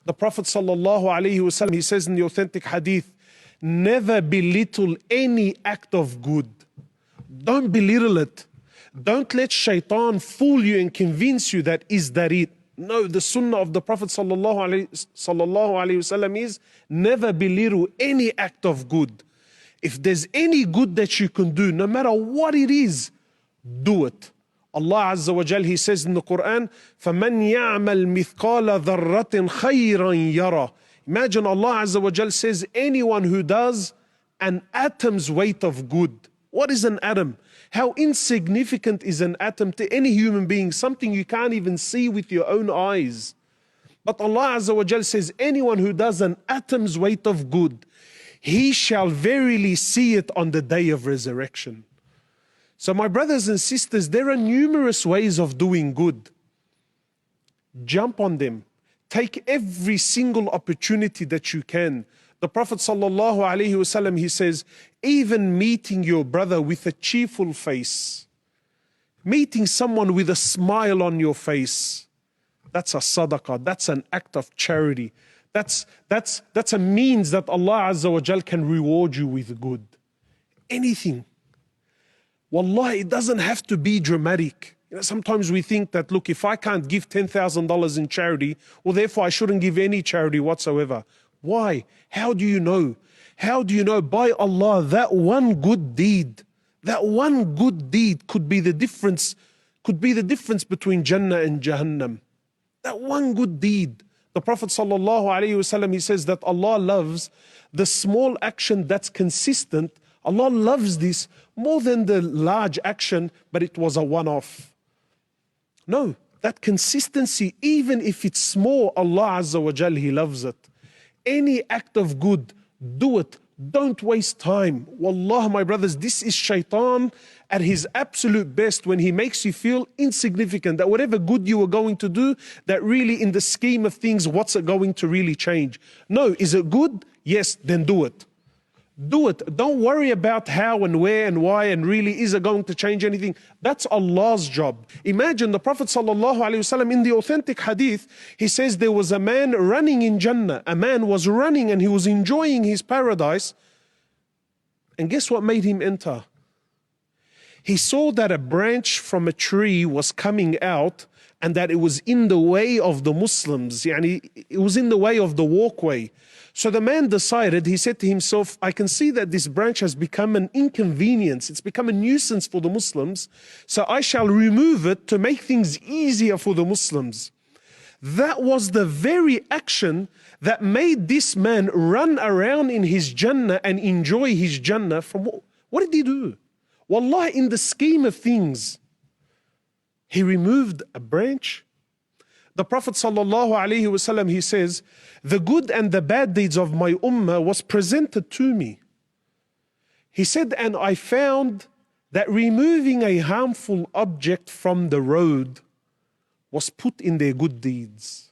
The Prophet ﷺ, he says in the authentic hadith, never belittle any act of good. Don't belittle it. Don't let shaitan fool you and convince you that is that it. No, the sunnah of the Prophet ﷺ is never belittle any act of good. If there's any good that you can do, no matter what it is, do it. Allah Azza wa Jal, He says in the Quran, فَمَنْ يَعْمَلْ مِثْقَالَ ذَرَّةٍ خَيْرًا يَرَى. Imagine Allah Azza wa Jal says, anyone who does an atom's weight of good. What is an atom? How insignificant is an atom to any human being? Something you can't even see with your own eyes. But Allah Azza wa Jal says, anyone who does an atom's weight of good, he shall verily see it on the day of resurrection. So my brothers and sisters, there are numerous ways of doing good. Jump on them. Take every single opportunity that you can. The Prophet ﷺ, he says, even meeting your brother with a cheerful face, meeting someone with a smile on your face, that's a sadaqah, that's an act of charity. That's a means that Allah Azza wa Jal can reward you with good. Anything. Wallah, it doesn't have to be dramatic. You know, sometimes we think that, look, if I can't give $10,000 in charity, well, therefore I shouldn't give any charity whatsoever. Why? How do you know? How do you know? By Allah, that one good deed could be the difference between Jannah and Jahannam. That one good deed. The Prophet ﷺ, he says that Allah loves the small action that's consistent. Allah loves this more than the large action, but it was a one-off. No, that consistency, even if it's small, Allah Azza wa Jal, He loves it. Any act of good, do it. Don't waste time. Wallah, my brothers, this is shaitan at his absolute best when he makes you feel insignificant, that whatever good you were going to do, that really in the scheme of things, what's it going to really change? No, is it good? Yes, then do it. Do it. Don't worry about how and where and why and really is it going to change anything. That's Allah's job. Imagine the Prophet ﷺ in the authentic hadith, he says there was a man running in Jannah. A man was running and he was enjoying his paradise. And guess what made him enter? He saw that a branch from a tree was coming out and that it was in the way of the Muslims. It was in the way of the walkway. So the man decided, he said to himself, I can see that this branch has become an inconvenience. It's become a nuisance for the Muslims. So I shall remove it to make things easier for the Muslims. That was the very action that made this man run around in his Jannah and enjoy his Jannah. From what did he do? Wallah, in the scheme of things, he removed a branch. The Prophet ﷺ, he says, the good and the bad deeds of my ummah was presented to me. He said, and I found that removing a harmful object from the road was put in their good deeds.